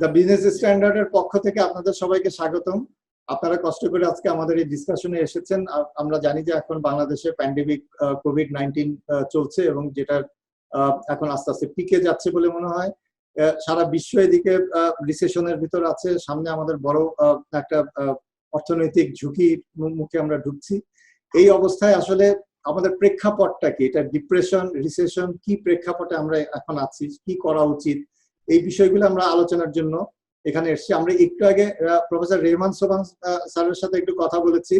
The business স্ট্যান্ডার্ডের পক্ষ থেকে আপনাদের সবাইকে স্বাগতম। আপনারা কষ্ট করে আজকে আমাদের এই ডিসকাশনে এসেছেন। আমরা জানি যে এখন বাংলাদেশে প্যান্ডেমিক কোভিড-19 চলছে এবং যেটা এখন আস্তে আস্তে পিকে যাচ্ছে বলে মনে হয়। সারা বিশ্ব এদিকে রিসেশনের ভিতর আছে, সামনে আমাদের বড় একটা অর্থনৈতিক ঝুঁকির মুখে আমরা ঢুকছি। এই অবস্থায় আসলে আমাদের প্রেক্ষাপটটা কি, এটা ডিপ্রেশন, রিসেশন, কি প্রেক্ষাপটে আমরা এখন আছি, কি করা উচিত, এই বিষয়গুলো আমরা আলোচনার জন্য এখানে এসেছি। আমরা একটু আগে প্রফেসর রেহমান সোবহান স্যারের সাথে একটু কথা বলেছি।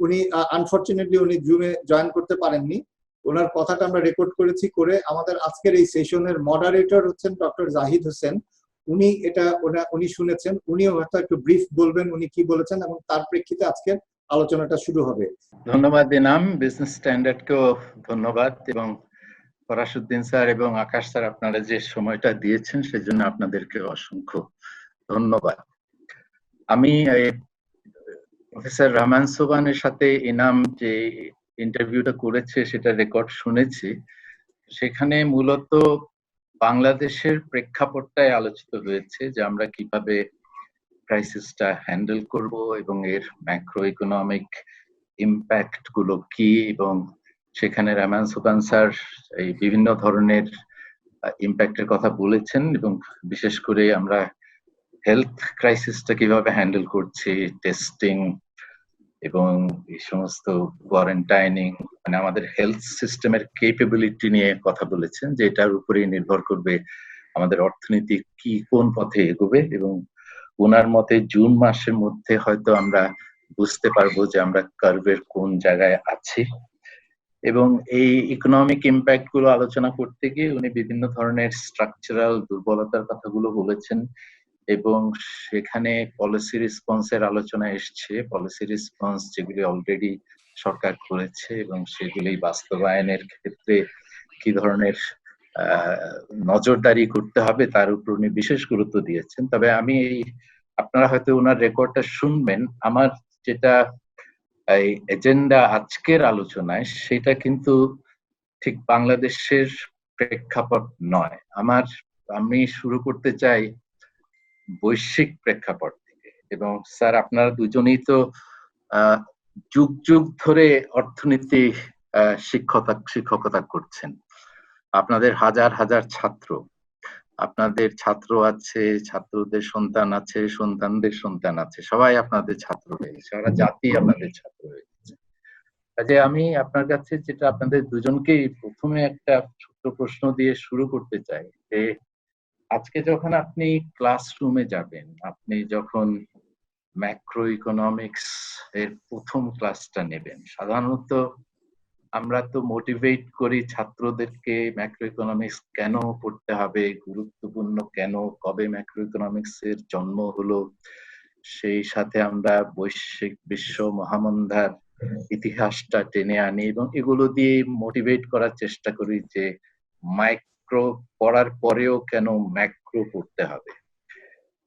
উনি আনফরচুনেটলি উনি জুমে জয়েন করতে পারেননি। ওনার কথাটা আমরা রেকর্ড করেছি, করে আমাদের আজকের এই সেশনের মডারেটর হচ্ছেন ডক্টর জাহিদ হোসেন। উনি শুনেছেন, উনিও হয়তো একটু ব্রিফ বলবেন উনি কি বলেছেন এবং তার প্রেক্ষিতে আজকের আলোচনাটা শুরু হবে। ধন্যবাদ দিনাম, বিজনেস স্ট্যান্ডার্ডকেও ধন্যবাদ এবং ফরাসউদ্দিন স্যার এবং আকাশ স্যার আপনারা যে সময়টা দিয়েছেন সেজন্য আপনাদেরকে অসংখ্য ধন্যবাদ। আমি প্রফেসর রহমান সোবহানের সাথে ইনাম যে ইন্টারভিউটা করেছে সেটা রেকর্ড শুনেছি। সেখানে মূলত বাংলাদেশের প্রেক্ষাপটটাই আলোচিত হয়েছে যে আমরা কিভাবে ক্রাইসিসটা হ্যান্ডেল করব এবং এর ম্যাক্রো ইকোনমিক ইম্প্যাক্ট গুলো কি, এবং সেখানে রহমান সোবহান স্যার এই বিভিন্ন ধরনের ইম্প্যাক্টের কথা বলেছেন এবং বিশেষ করে আমরা হেলথ ক্রাইসিসটা কিভাবে হ্যান্ডেল করছি, টেস্টিং এবং এই সমস্ত কোয়ারেন্টাইনিং, মানে আমাদের হেলথ সিস্টেমের কেপেবিলিটি নিয়ে কথা বলেছেন, যে এটার উপরেই নির্ভর করবে আমাদের অর্থনীতি কি কোন পথে এগোবে। এবং ওনার মতে জুন মাসের মধ্যে হয়তো আমরা বুঝতে পারবো যে আমরা কার্ভের কোন জায়গায় আছি। এবং এই ইকোনমিক ইম্প্যাক্ট গুলো আলোচনা করতে গিয়ে উনি বিভিন্ন ধরনের স্ট্রাকচারাল দুর্বলতার কথাগুলো বলেছেন এবং সেখানে পলিসি রেসপন্সের আলোচনা এসছে। পলিসি রেসপন্স যেগুলি অলরেডি সরকার করেছে এবং সেগুলি বাস্তবায়নের ক্ষেত্রে কি ধরনের নজরদারি করতে হবে তার উপর উনি বিশেষ গুরুত্ব দিয়েছেন। তবে আমি আপনারা হয়তো ওনার রেকর্ডটা শুনবেন, আমার যেটা এই এজেন্ডা আজকের আলোচনায় সেটা কিন্তু ঠিক বাংলাদেশের প্রেক্ষাপট নয়। আমি শুরু করতে চাই বৈশ্বিক প্রেক্ষাপট থেকে। এবং স্যার আপনারা দুজনেই তো যুগ যুগ ধরে অর্থনীতি শিক্ষকতা করছেন। আপনাদের হাজার হাজার ছাত্র, আপনাদের ছাত্র আছে, ছাত্রদের সন্তান আছে, সন্তানদের সন্তান আছে, সবাই আপনাদের ছাত্র হয়েছে, সারা জাতি আপনাদের ছাত্র হয়েছে। কাজে আমি আপনার কাছে যেটা আপনাদের দুজনকেই প্রথমে একটা ছোট্ট প্রশ্ন দিয়ে শুরু করতে চাই যে আজকে যখন আপনি ক্লাসরুমে যাবেন, আপনি যখন ম্যাক্রো ইকোনমিক্স এর প্রথম ক্লাসটা নেবেন, সাধারণত আমরা তো মোটিভেট করি ছাত্রদেরকে ম্যাক্রো ইকোনমিক্স কেন পড়তে হবে, গুরুত্বপূর্ণ কেন, কবে ম্যাক্রো ইকোনমিক্স এর জন্ম হলো, সেই সাথে আমরা বৈশ্বিক বিশ্ব মহামন্দার ইতিহাসটা টেনে আনি এবং এগুলো দিয়ে মোটিভেট করার চেষ্টা করি যে মাইক্রো পড়ার পরেও কেন ম্যাক্রো পড়তে হবে।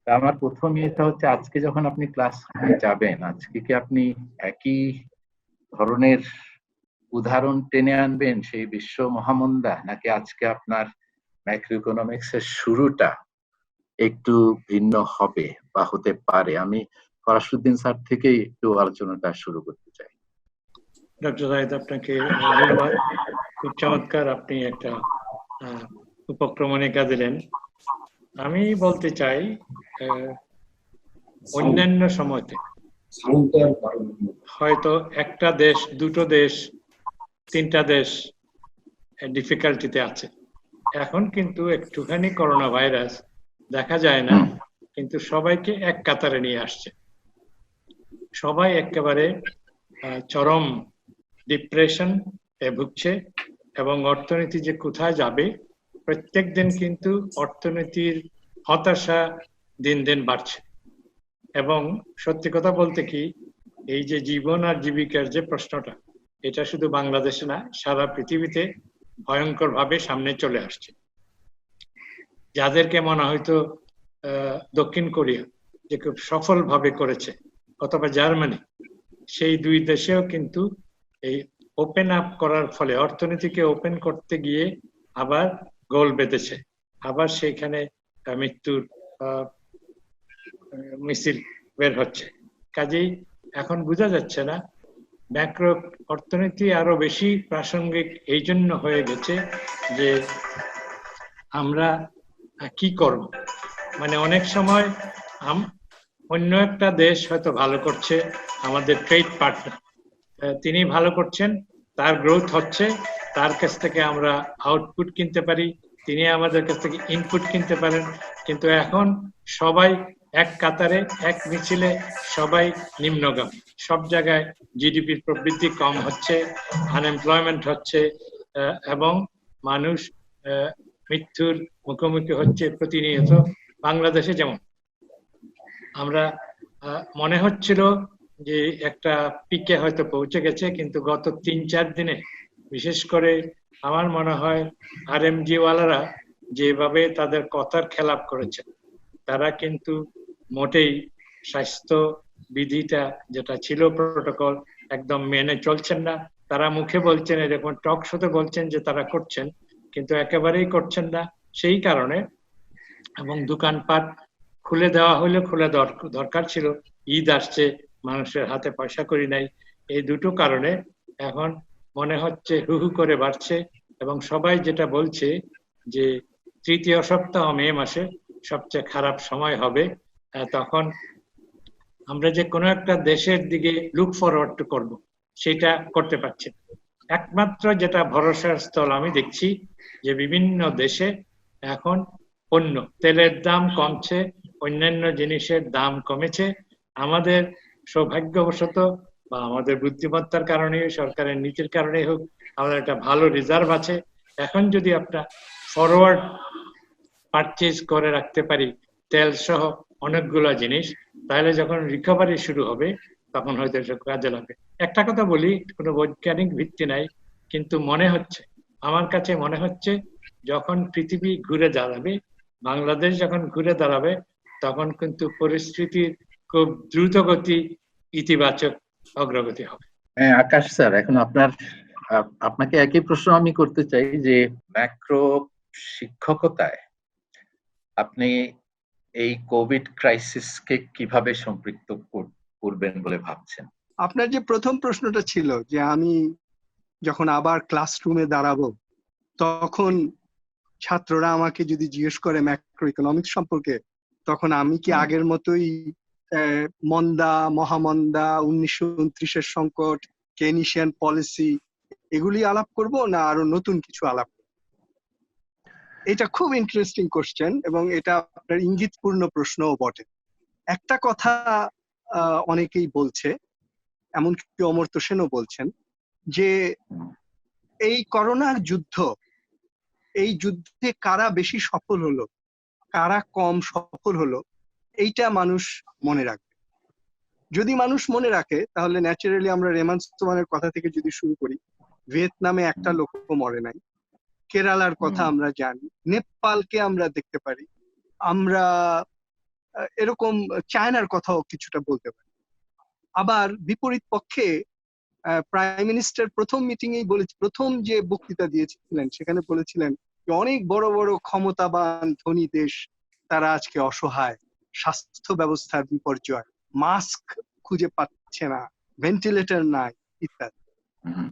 আমার প্রথম এটা হচ্ছে, আজকে যখন আপনি ক্লাস যাবেন, আজকে কি আপনি একই ধরনের উদাহরণ টেনে আনবেন সেই বিশ্ব মহামন্দা, নাকি আজকে আপনার ম্যাক্রো ইকোনমিক্স এর শুরুটা একটু ভিন্ন হবে বা হতে পারে? আমি ফরাসউদ্দিন স্যার থেকেই একটু আলোচনাটা শুরু করতে চাই। ডক্টর জাহিদ, আপনাকে ধন্যবাদ। খুব চমৎকার আপনি একটা উপক্রমণিকা দিলেন। আমি বলতে চাই অন্যান্য সময়তে হয়তো একটা দেশ, দুটো দেশ, তিনটা দেশ ডিফিকাল্টিতে আছে। এখন কিন্তু একটুখানি করোনা ভাইরাস দেখা যায় না, কিন্তু সবাইকে এক কাতারে নিয়ে আসছে। সবাই একেবারে চরম ডিপ্রেশন এ ভুগছে এবং অর্থনীতি যে কোথায় যাবে, প্রত্যেক দিন কিন্তু অর্থনীতির হতাশা দিন দিন বাড়ছে। এবং সত্যি কথা বলতে কি, এই যে জীবন আর জীবিকার যে প্রশ্নটা, এটা শুধু বাংলাদেশে না, সারা পৃথিবীতে ভয়ঙ্কর ভাবে সামনে চলে আসছে। যাদেরকে মনে হয়তো দক্ষিণ কোরিয়া যে খুব সফলভাবে করেছে, অথবা জার্মানি, সেই দুই দেশেও কিন্তু এই ওপেন আপ করার ফলে, অর্থনীতিকে ওপেন করতে গিয়ে আবার গোল বেঁধেছে, আবার সেখানে মৃত্যুর মিছিল বের হচ্ছে। কাজেই এখন বোঝা যাচ্ছে না, ম্যাক্রো অর্থনীতি আরো বেশি প্রাসঙ্গিক এই জন্য হয়ে গেছে যে আমরা কি করব। মানে অনেক সময় অন্য একটা দেশ হয়তো ভালো করছে, আমাদের ট্রেড পার্টনার তিনি ভালো করছেন, তার গ্রোথ হচ্ছে, তার কাছ থেকে আমরা আউটপুট কিনতে পারি, তিনি আমাদের কাছ থেকে ইনপুট কিনতে পারেন। কিন্তু এখন সবাই এক কাতারে, এক মিছিলে, সবাই নিম্নগামী। সব জায়গায় জিডিপির প্রবৃদ্ধি কম হচ্ছে, আনএমপ্লয়মেন্ট হচ্ছে, এবং মানুষ মৃত্যুর মুখোমুখি হচ্ছে প্রতিনিয়ত। বাংলাদেশে যেমন আমরা মনে হচ্ছিল যে একটা পিকে হয়তো পৌঁছে গেছে, কিন্তু গত 3-4 দিনে বিশেষ করে আমার মনে হয় আরএমজি ওয়ালারা যেভাবে তাদের কথার খেলাপ করেছে, তারা কিন্তু মোটেই স্বাস্থ্য বিধিটা যেটা ছিল প্রোটোকল একদম মেনে চলছেন না। তারা মুখে বলছেন, এরকম টক শোতে বলছেন যে তারা করছেন, কিন্তু একেবারেই করছেন না। সেই কারণে, এবং দোকানপাট খুলে দেওয়া হলে খুলে দরকার ছিল, ঈদ আসছে, মানুষের হাতে পয়সা করি নাই, এই দুটো কারণে এখন মনে হচ্ছে হু হু করে বাড়ছে। এবং সবাই যেটা বলছে যে তৃতীয় সপ্তাহ মে মাসে সবচেয়ে খারাপ সময় হবে, তখন আমরা যে কোনো একটা দেশের দিকে লুক ফরওয়ার্ড করব, সেটা করতে পারছি না। একমাত্র যেটা ভরসার স্থল আমি দেখছি যে বিভিন্ন দেশে এখন পণ্য, তেলের দাম কমছে, অন্যান্য জিনিসের দাম কমেছে। আমাদের সৌভাগ্যবশত বা আমাদের বুদ্ধিমত্তার কারণে, সরকারের নীতির কারণে হোক, আমাদের একটা ভালো রিজার্ভ আছে। এখন যদি আমরা ফরওয়ার্ড পারচেজ করে রাখতে পারি তেল সহ অনেকগুলো জিনিস, তাহলে যখন রিকভারি শুরু হবে তখন হয়তো এসব কাজে লাগবে। একটা কথা বলি, কোনো বৈজ্ঞানিক ভিত্তি নাই, কিন্তু মনে হচ্ছে, আমার কাছে মনে হচ্ছে যখন পৃথিবী ঘুরে দাঁড়াবে, বাংলাদেশ যখন ঘুরে দাঁড়াবে, তখন কিন্তু পরিস্থিতির খুব দ্রুতগতি ইতিবাচক অগ্রগতি হবে। হ্যাঁ আকাশ স্যার, এখন আপনাকে একই প্রশ্ন আমি করতে চাই যে ম্যাক্রো শিক্ষকতায় আপনি এই কোভিড ক্রাইসিসকে কিভাবে সম্পৃক্ত করবেন বলে ভাবছেন? আপনার যে প্রথম প্রশ্নটা ছিল যে আমি যখন আবার ক্লাসরুমে দাঁড়াবো, তখন ছাত্ররা আমাকে যদি জিজ্ঞেস করে ম্যাক্রো ইকোনমিক্স সম্পর্কে, তখন আমি কি আগের মতোই মন্দা, মহামন্দা, 1929-এর সংকট, কেনিশিয়ান পলিসি এগুলি আলাপ করব, না আরো নতুন কিছু আলাপ করব? এটা খুব ইন্টারেস্টিং কোশ্চেন, এবং এটা আপনার ইঙ্গিতপূর্ণ প্রশ্নও বটে। একটা কথা অনেকেই বলছে, এমনকি অমর্ত্য সেনও বলছেন, যে এই করোনার যুদ্ধ, এই যুদ্ধে কারা বেশি সফল হলো, কারা কম সফল হলো, এইটা মানুষ মনে রাখবে। যদি মানুষ মনে রাখে, তাহলে ন্যাচারালি আমরা রেমানস্তমানের কথা থেকে যদি শুরু করি, ভিয়েতনামে একটা লোকও মরে নাই, কেরালার কথা আমরা জানি, নেপালকে আমরা দেখতে পারি, আমরা এরকম চায়নার কথাও কিছুটা বলতে পারি। আবার বিপরীত পক্ষে প্রাইম মিনিস্টার প্রথম মিটিংয়েই প্রথম যে বক্তৃতা দিয়েছিলেন, সেখানে বলেছিলেন যে অনেক বড় বড় ক্ষমতাবান ধনী দেশ, তারা আজকে অসহায়, স্বাস্থ্য ব্যবস্থার বিপর্যয়, মাস্ক খুঁজে পাচ্ছে না, ভেন্টিলেটর নাই, ইত্যাদি।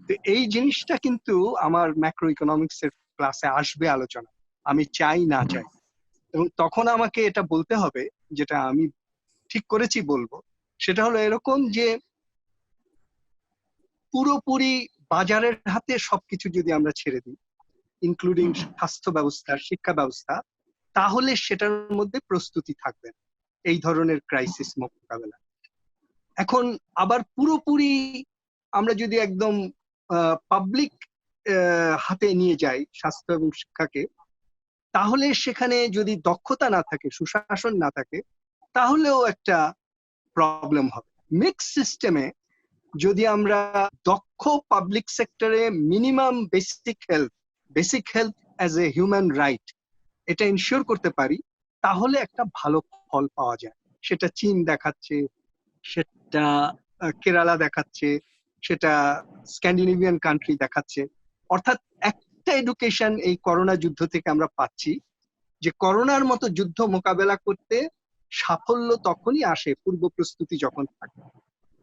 তো এই জিনিসটা কিন্তু আমার ম্যাক্রো ইকোনমিক্স এর ক্লাসে আসবে আলোচনা, আমি চাই না চাই। এবং তখন আমাকে এটা বলতে হবে, যেটা আমি ঠিক করেছি বলবো, সেটা হলো এরকম যে পুরোপুরি বাজারের হাতে সবকিছু যদি আমরা ছেড়ে দিই, ইনক্লুডিং স্বাস্থ্য ব্যবস্থা, শিক্ষা ব্যবস্থা, তাহলে সেটার মধ্যে প্রস্তুতি থাকবে এই ধরনের ক্রাইসিস মোকাবেলা। এখন আবার পুরোপুরি আমরা যদি একদম পাবলিক হাতে নিয়ে যাই স্বাস্থ্য এবং শিক্ষাকে, তাহলে সেখানে যদি দক্ষতা না থাকে, সুশাসন না থাকে, তাহলেও একটা প্রবলেম হবে। মিক্স সিস্টেমে যদি আমরা দক্ষ পাবলিক সেক্টরে minimum basic health as a human right এটা ইনশিওর করতে পারি, তাহলে একটা ভালো ফল পাওয়া যায়। সেটা চীন দেখাচ্ছে, সেটা কেরালা দেখাচ্ছে, সেটা স্ক্যান্ডিনেভিয়ান কান্ট্রি দেখাচ্ছে। অর্থাৎ একটা এডুকেশন এই করোনা যুদ্ধ থেকে আমরা পাচ্ছি যে করোনার মতো যুদ্ধ মোকাবেলা করতে সাফল্য তখনই আসে পূর্ব প্রস্তুতি যখন থাকে,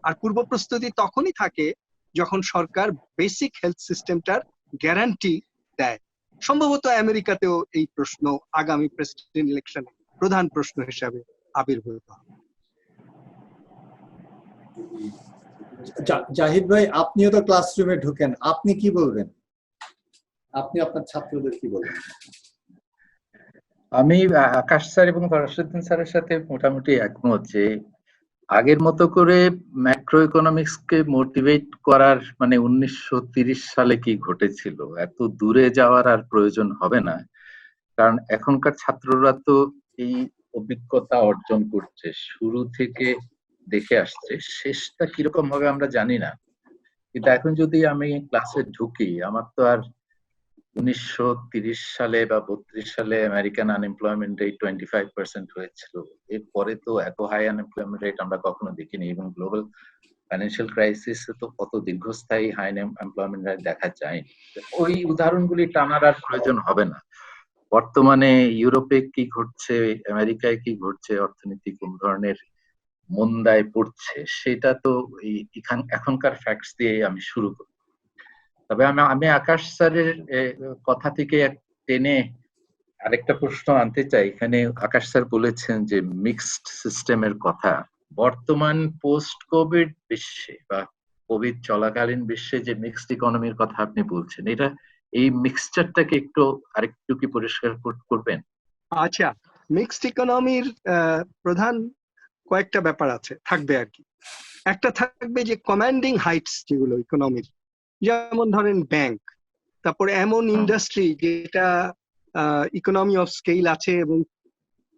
আর পূর্ব প্রস্তুতি তখনই থাকে যখন সরকার বেসিক হেলথ সিস্টেমটার গ্যারান্টি দেয়। সম্ভবত আমেরিকাতেও এই প্রশ্ন আগামী প্রেসিডেন্ট ইলেকশনে প্রধান প্রশ্ন হিসাবে আবির্ভূত হবে। জাহিদ ভাই, আপনিও তো ক্লাসরুমে ঢুকেন, আপনি কি বলবেন? আপনি আপনার ছাত্রদের কি বলবেন? আমি আকাশ স্যার এবং ফরাসুদ্দিন স্যারের সাথে মোটামুটি একমত যে আগের মতো করে ম্যাক্রো ইকোনমিক্সকে মোটিভেট করার মানে 1930 সালে কি ঘটেছিল এত দূরে যাওয়ার আর প্রয়োজন হবে না, কারণ এখনকার ছাত্ররা তো এই অভিজ্ঞতা অর্জন করছে, শুরু থেকে দেখে আসছে, শেষটা কিরকম হবে আমরা জানি না। কিন্তু এখন যদি আমি ক্লাসে ঢুকি, আমার তো আর 1930 সালে বা 32 সালে আমেরিকান আনএমপ্লয়মেন্ট রেট 25% হয়েছিল, এরপরে তো এত হাই আনএমপ্লয়মেন্ট রেট আমরা কখনো দেখিনি, এবং গ্লোবাল ফাইন্যান্সিয়াল ক্রাইসিসে তো কত দীর্ঘস্থায়ী হাই এমপ্লয়মেন্ট রেট দেখা যায়। ওই উদাহরণগুলি টানার আর প্রয়োজন হবে না। বর্তমানে ইউরোপে কি ঘটছে, আমেরিকায় কি ঘটছে, অর্থনীতি কোন ধরনের মন্দায় পড়ছে, সেটা তো এখনকার ফ্যাক্টস দিয়ে আমি শুরু করি। তবে আমি আকাশ স্যারের কথা থেকে টেনে আরেকটা প্রশ্ন আনতে চাই। এখানে আকাশ স্যার বলেছেন যে মিক্সড সিস্টেমের কথা। বর্তমান পোস্ট কোভিড বিশ্বে বা কোভিড চলাকালীন বিশ্বে যে মিক্সড ইকোনমির কথা আপনি বলছেন, এটা এই মিক্সচারটাকে আরেকটু কি পরিষ্কার করবেন? আচ্ছা, মিক্সড ইকোনমির প্রধান কয়েকটা ব্যাপার থাকবে আর কি। একটা থাকবে যে কমান্ডিং হাইটস যেগুলো ইকোনমির, যেমন ধরেন ব্যাংক, তারপরে এমন ইন্ডাস্ট্রি যেটা ইকোনমি অফ স্কেল আছে এবং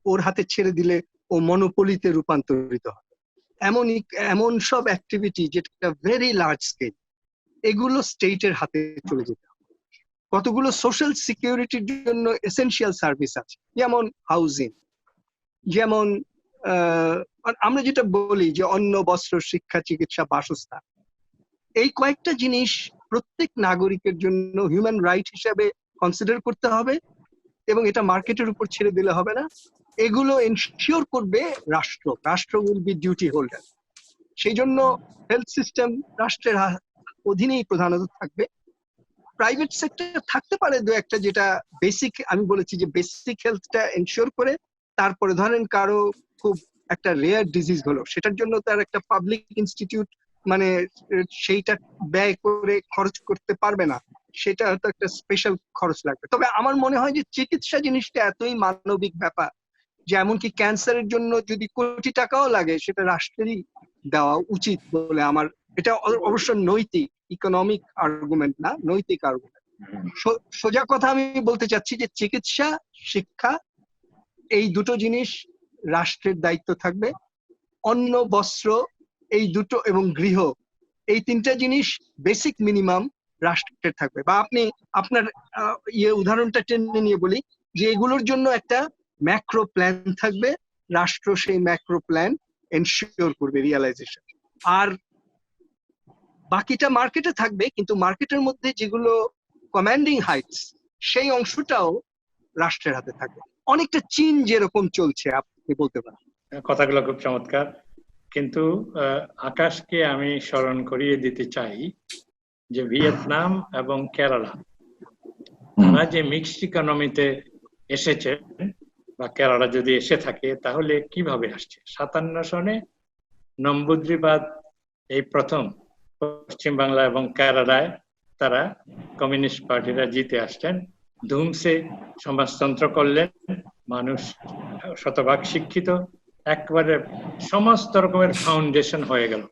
ওর হাতে ছেড়ে দিলে ও মনোপলিতে রূপান্তরিত হয়, এমন সব অ্যাক্টিভিটি যেটা ভেরি লার্জ স্কেল, এগুলো স্টেটের হাতে চলে যেতে হবে। কতগুলো সোশ্যাল সিকিউরিটির জন্য এসেনশিয়াল সার্ভিস আছে, যেমন হাউজিং, যেমন আমরা যেটা বলি যে অন্ন, বস্ত্র, শিক্ষা, চিকিৎসা, বাসস্থান, এই কয়েকটা জিনিস প্রত্যেক নাগরিকের জন্য হিউম্যান রাইট হিসেবে কনসিডার করতে হবে, এবং এটা মার্কেটের উপর ছেড়ে দিলে হবে না। এগুলো এনশিওর করবে রাষ্ট্র উইল বি ডিউটি হোল্ডার। সেই জন্য হেলথ সিস্টেম রাষ্ট্রের অধীনেই প্রধানত থাকবে। প্রাইভেট সেক্টর থাকতে পারে দু একটা, যেটা বেসিক, আমি বলেছি যে বেসিক হেলথটা এনশিওর করে, তারপরে ধরেন কারো খুব একটা রেয়ার ডিজিজ হলো, সেটার জন্য তার একটা পাবলিক ইনস্টিটিউট মানে সেইটা ব্যয় করে খরচ করতে পারবে না, সেটা হয়তো একটা স্পেশাল খরচ লাগবে। তবে আমার মনে হয় যে চিকিৎসা জিনিসটা এতই মানবিক ব্যাপার যে এমনকি ক্যান্সারের জন্য যদি কোটি টাকাও লাগে সেটা রাষ্ট্রেরই দেওয়া উচিত বলে আমার, এটা অবশ্য নৈতিক, ইকোনমিক আর্গুমেন্ট না, নৈতিক আর্গুমেন্ট। সোজা কথা আমি বলতে চাচ্ছি যে চিকিৎসা, শিক্ষা, এই দুটো জিনিস রাষ্ট্রের দায়িত্ব থাকবে। অন্ন, বস্ত্র এই দুটো এবং গৃহ, এই তিনটা জিনিস বেসিক মিনিমাম রাষ্ট্রের থাকবে। বা আপনি আপনার উদাহরণটা টেনে নিয়ে বলি যে এগুলোর জন্য একটা ম্যাক্রো প্ল্যান থাকবে, রাষ্ট্র সেই ম্যাক্রো প্ল্যান এনশিওর করবে রিয়ালাইজেশন। আর বাকিটা মার্কেটে থাকবে, কিন্তু মার্কেটের মধ্যে যেগুলো কমান্ডিং হাইটস, সেই অংশটাও রাষ্ট্রের হাতে থাকবে। অনেকটা চীন যেরকম চলছে আপনি বলতে পারেন। কথাগুলো খুব চমৎকার, কিন্তু আকাশকে আমি স্মরণ করিয়ে দিতে চাই যে ভিয়েতনাম এবং কেরালা, তারা যে মিক্সড ইকোনমিতে এসেছে, বা কেরালা যদি এসে থাকে তাহলে কিভাবে আসছে। 57 সনে নম্বুদ্রিবাদ এই প্রথম পশ্চিম বাংলা এবং কেরালায় তারা কমিউনিস্ট পার্টিরা জিতে আসলেন, ধুমসে সমাজতন্ত্র করলেন, মানুষ শতভাগ শিক্ষিত, একবারে সমস্ত রকমের ফাউন্ডেশন হয়ে গেল।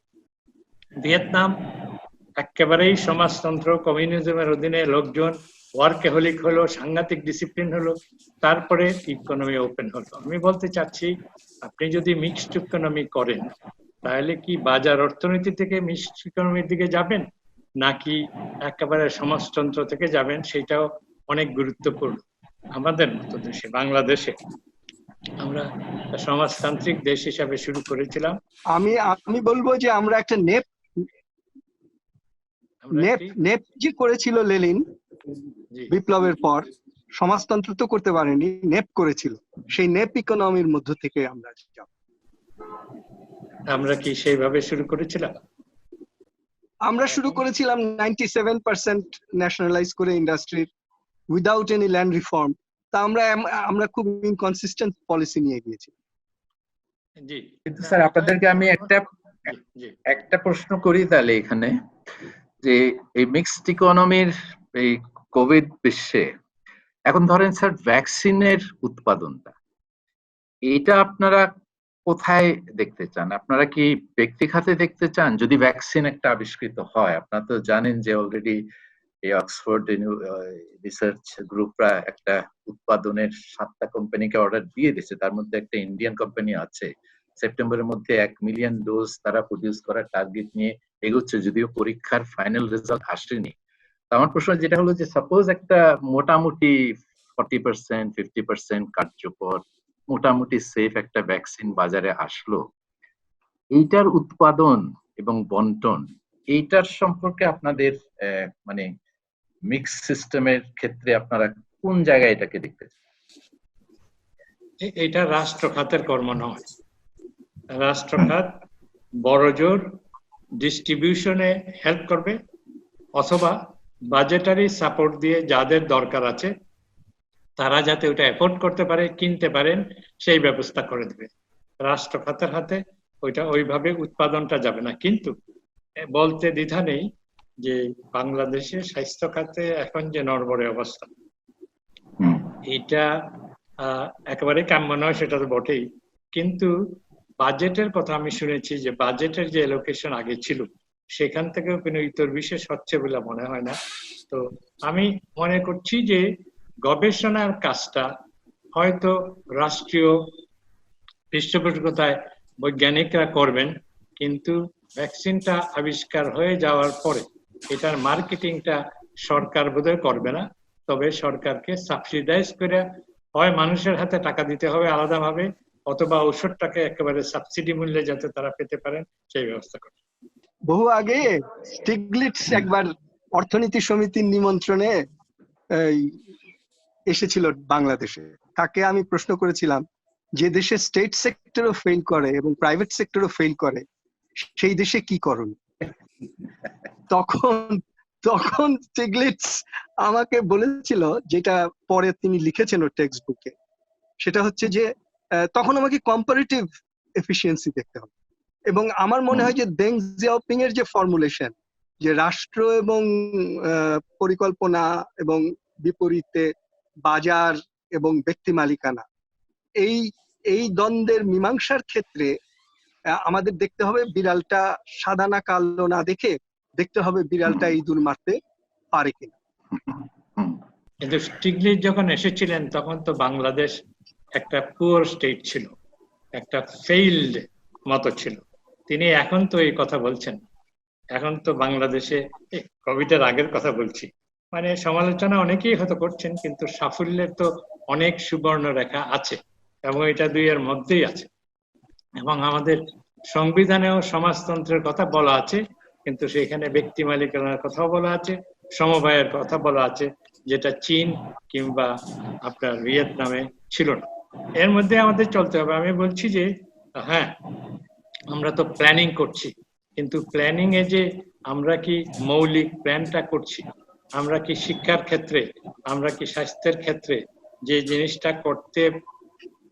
ভিয়েতনাম একেবারেই সমাজতন্ত্র, কমিউনিজমের অধীনে লোকজন ওয়ার্কেহলিক হলো, সাংঘাতিক ডিসিপ্লিন হলো, তারপরে ইকোনমি ওপেন হলো। আমি বলতে চাচ্ছি, আপনি যদি মিক্সড ইকোনমি করেন তাহলে কি বাজার অর্থনীতি থেকে মিক্সড ইকোনমির দিকে যাবেন, নাকি একেবারে সমাজতন্ত্র থেকে যাবেন, সেটাও অনেক গুরুত্বপূর্ণ। আমাদের মতো দেশে, বাংলাদেশে আমরা সমাজতান্ত্রিক দেশ হিসাবে শুরু করেছিলাম। আমি বলবো যে আমরা একটা আমরা নেপ কি নেপ যে করেছিল লেনিন জি বিপ্লবের পর, সমাজতন্ত্র তো করতে পারেনি, নেপ করেছিল। সেই নেপ ইকোনমির মধ্য থেকে আমরা যাব। আমরা কি সেইভাবে শুরু করেছিলাম? আমরা শুরু করেছিলাম 97% ন্যাশনালাইজ করে ইন্ডাস্ট্রির, উইদাউট এনি ল্যান্ড রিফর্ম। তা আমরা খুব ইনকনসিস্টেন্ট পলিসি নিয়ে গিয়েছি। জি কিন্তু না, স্যার এটা আপনাদেরকে আমি জি জি একটা প্রশ্ন করি তাহলে এখানে, যে এই মিক্সড ইকোনমির এই কোভিড বিশ্বে এখন ধরেন স্যার ভ্যাকসিনের উৎপাদনটা, এটা আপনারা কোথায় দেখতে চান? আপনারা কি ব্যক্তি খাতে দেখতে চান? যদি ভ্যাকসিন একটা আবিষ্কৃত হয়, আপনারা তো জানেন যে অলরেডি এই অক্সফোর্ড রিসার্চ গ্রুপরা একটা উৎপাদনের 7টা কোম্পানিকে অর্ডার দিয়ে দিয়েছে, তার মধ্যে একটা ইন্ডিয়ান কোম্পানি আছে। সেপ্টেম্বরের মধ্যে 1 মিলিয়ন ডোজ তারা প্রডিউস করার টার্গেট নিয়ে এগোচ্ছে, যদিও পরীক্ষার ফাইনাল রেজাল্ট আসেনি। তো আমার প্রশ্ন যেটা হলো যে সাপোজ একটা মোটামুটি 40% 50% কার্যকর, মোটামুটি সেফ একটা ভ্যাকসিন বাজারে আসলো, এইটার উৎপাদন এবং বন্টন, এইটার সম্পর্কে আপনাদের মানে মিক্স সিস্টেমের ক্ষেত্রে আপনারা কোন জায়গায় এটাকে দেখতে চান? এটা রাষ্ট্র খাতের কর্ম নয়। রাষ্ট্রখাত বড়জোর ডিস্ট্রিবিউশনে হেল্প করবে, অথবা বাজেটারি সাপোর্ট দিয়ে যাদের দরকার আছে তারা যাতে ওটা এফোর্ড করতে পারে, কিনতে পারেন, সেই ব্যবস্থা করে দেবে। রাষ্ট্র খাতের হাতে ওইটা ওইভাবে উৎপাদনটা যাবে না। কিন্তু বলতে দ্বিধা নেই যে বাংলাদেশের স্বাস্থ্য খাতে এখন যে নড়বড়ে অবস্থা, এটা একেবারে কাম্য নয়, সেটা তো বটেই। কিন্তু বাজেটের কথা আমি শুনেছি যে বাজেটের যে এলোকেশন আগে ছিল সেখান থেকেও কোনো ইতর বিশেষ হচ্ছে বলে মনে হয় না। তো আমি মনে করছি যে গবেষণার কাজটা হয়তো রাষ্ট্রীয় পৃষ্ঠপোষকতায় বৈজ্ঞানিকরা করবেন, কিন্তু ভ্যাকসিনটা আবিষ্কার হয়ে যাওয়ার পরে এটার মার্কেটিংটা সরকার বোধহয় করবে না। তবে সরকারকে সাবসিডাইজ করে হয় মানুষের হাতে টাকা দিতে হবে আলাদাভাবে, অথবা ঔষধটাকে একেবারে সাবসিডি মূল্যে যাতে তারা পেতে পারেন সেই ব্যবস্থা করবে। বহু আগে স্টিগলিটস একবার অর্থনীতি সমিতির নিমন্ত্রণে এসেছিল বাংলাদেশে। তাকে আমি প্রশ্ন করেছিলাম, যে দেশে স্টেট সেক্টরও ফেল করে এবং প্রাইভেট সেক্টরও ফেল করে সেই দেশে কি করণ? তখন তখন স্টিগলিটস আমাকে বলেছিল, যেটা পরে তিনি লিখেছেন ওর টেক্সট বুকে, সেটা হচ্ছে যে তখন আমাকে কম্পারেটিভ এফিসিয়েন্সি দেখতে হবে। এবং আমার মনে হয় যে দেং জিয়াওপিং এর যে ফর্মুলেশন, যে রাষ্ট্র এবং পরিকল্পনা এবং বিপরীতে বাজার এবং ব্যক্তি মালিকানা, এই এই দ্বন্দ্বের মীমাংসার ক্ষেত্রে আমাদের দেখতে হবে বিড়ালটা সাদা না কালো না দেখে দেখতে হবে বিড়ালটা ইঁদুর মারতে পারে কিনা। কিন্তু স্টিগলিটস যখন এসেছিলেন তখন তো বাংলাদেশ একটা পুয়ার স্টেট ছিল, একটা ফেইলড মতো ছিল। তিনি এখন তো এই কথা বলছেন, এখন তো বাংলাদেশে কোভিডের আগের কথা বলছি, মানে সমালোচনা অনেকেই হয়তো করছেন, কিন্তু সাফল্যের তো অনেক সুবর্ণ রেখা আছে এবং এটা দুইয়ের মধ্যেই আছে। এবং আমাদের সংবিধানেও সমাজতন্ত্রের কথা বলা আছে, কিন্তু সেখানে ব্যক্তি মালিকানার কথাও বলা আছে, সমবায়ের কথা বলা আছে, যেটা চীন কিংবা আপনার ভিয়েতনামে ছিল না। এর মধ্যে আমাদের চলতে হবে। আমি বলছি যে হ্যাঁ, আমরা তো প্ল্যানিং করছি, কিন্তু প্ল্যানিং এ যে আমরা কি মৌলিক প্ল্যানটা করছি, আমরা কি শিক্ষার ক্ষেত্রে, আমরা কি স্বাস্থ্যের ক্ষেত্রে যে জিনিসটা করতে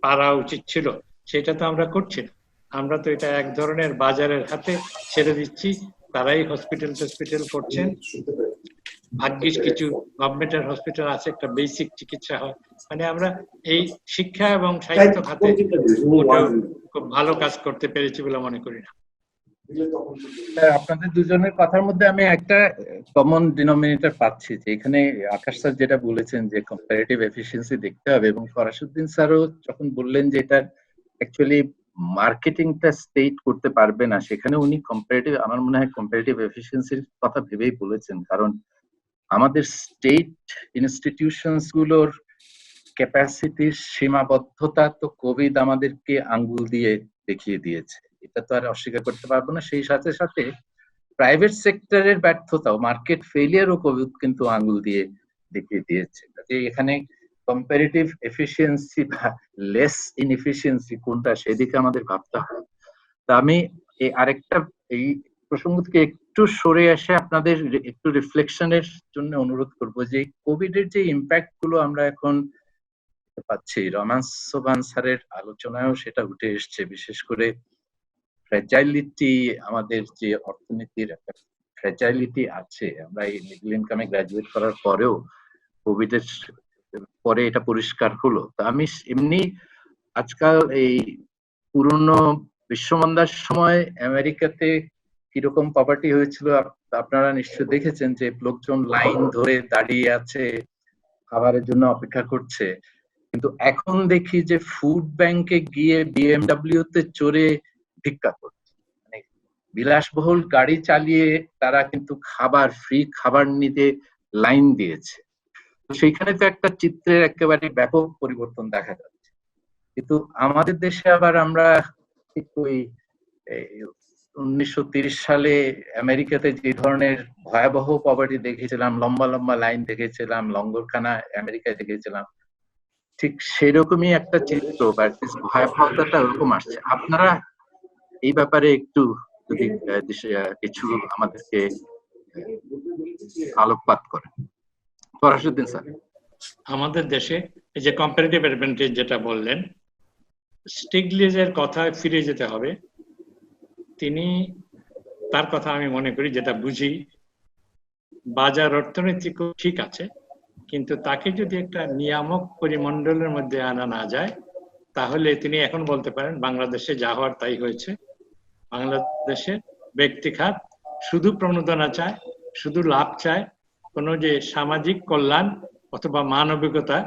পারা উচিত ছিল সেটা তো আমরা করছি না। আমরা তো এটা এক ধরনের বাজারের হাতে ছেড়ে দিচ্ছি, তারাই হসপিটাল করছেন। ভাগ্যিস কিছু গভর্নমেন্টের হসপিটাল আছে, একটা বেসিক চিকিৎসা হয়। মানে আমরা এই শিক্ষা এবং স্বাস্থ্য খাতে মোটেও খুব ভালো কাজ করতে পেরেছি বলে মনে করি না। আপনাদের দুজনের কথার মধ্যে আমি একটা কমন ডিনোমিনেটর পাচ্ছি, যে এখানে আকাশ স্যার যেটা বলেছেন যে কম্পারেটিভ এফিসিয়েন্সি দেখতে হবে, এবং ফরাসুদ্দিন স্যারও যখন বললেন যে এটা অ্যাকচুয়ালি মার্কেটিংটা স্টেট করতে পারবে না, সেখানে উনি কম্পারেটিভ, আমার মনে হয় কম্পারেটিভ এফিসিয়েন্সির কথা ভেবেই বলেছেন। কারণ আমাদের স্টেট ইনস্টিটিউশনস গুলোর ক্যাপাসিটির সীমাবদ্ধতা তো কোভিড আমাদেরকে আঙ্গুল দিয়ে দেখিয়ে দিয়েছে, এটা তো আর অস্বীকার করতে পারবো না। সেই সাথে সাথে প্রাইভেট সেক্টরের ব্যর্থতাও, মার্কেট ফেলিয়ারও কোভিড কিন্তু আঙুল দিয়ে দেখিয়ে দিয়েছে। এখানে কম্পারেটিভ এফিসিয়েন্সি বা লেস ইনএফিসিয়েন্সি কোনটা, সেদিকে আমাদের ভাবতে হবে। তা আমি আরেকটা এই প্রসঙ্গ থেকে একটু সরে আসে আপনাদের একটু রিফ্লেকশনের জন্য অনুরোধ করবো, যে কোভিড এর যে ইম্প্যাক্ট গুলো আমরা এখন পাচ্ছি, রোমান সোবান স্যারের আলোচনায়ও সেটা উঠে এসছে, বিশেষ করে ফ্র্যাজাইলিটি, আমাদের যে অর্থনীতির একটা ফ্র্যাজাইলিটি আছে। আমরা এই মিডল ইনকামে গ্রাজুয়েট করার পরেও কোভিড এর পরে এটা পরিষ্কার হলো। তো আমি এমনি আজকাল এই পুরনো বিশ্বমন্দার সময় আমেরিকাতে কিরকম পভার্টি হয়েছিল আপনারা নিশ্চয় দেখেছেন, যে লোকজন লাইন ধরে দাঁড়িয়ে আছে, খাবারের জন্য অপেক্ষা করছে। কিন্তু এখন দেখি যে ফুড ব্যাংকে গিয়ে বিএমডব্লিউ তে চড়ে ভিক্ষা করছে, মানে বিলাসবহুল গাড়ি চালিয়ে তারা কিন্তু ফ্রি খাবার নিতে লাইন দিয়েছে। তো সেইখানে তো একটা চিত্রের একেবারে ব্যাপক পরিবর্তন দেখা যাচ্ছে। কিন্তু আমাদের দেশে আবার আমরা ঠিক ওই 1930 সালে আমেরিকাতে যে ধরনের ভয়াবহ পভার্টি দেখেছিলাম, লম্বা লম্বা লাইন দেখেছিলাম, লঙ্গরখানা আমেরিকায় দেখেছিলাম, ঠিক সেরকমই একটা চিত্র বা ভয়াবহতাটা ওরকম আসছে। আপনারা এই ব্যাপারে একটু যদি কিছু আমাদেরকে আলোকপাত করেন। ফরাসুদ্দিন স্যার। আমাদের দেশে এই যে কম্পারেটিভ অ্যাডভান্টেজ যেটা বললেন, স্টিগলিজের কথায় ফিরে যেতে হবে। তার কথা আমি মনে করি, যেটা বুঝি, বাজার অর্থনীতি ঠিক আছে, কিন্তু তাকে যদি একটা নিয়ামক পরিমণ্ডলের মধ্যে আনা না যায়, তাহলে তিনি এখন বলতে পারেন বাংলাদেশে যা হওয়ার তাই হয়েছে। বাংলাদেশে ব্যক্তিখাত শুধু প্রণোদনা চায়, শুধু লাভ চায়, কোনো যে সামাজিক কল্যাণ অথবা মানবিকতা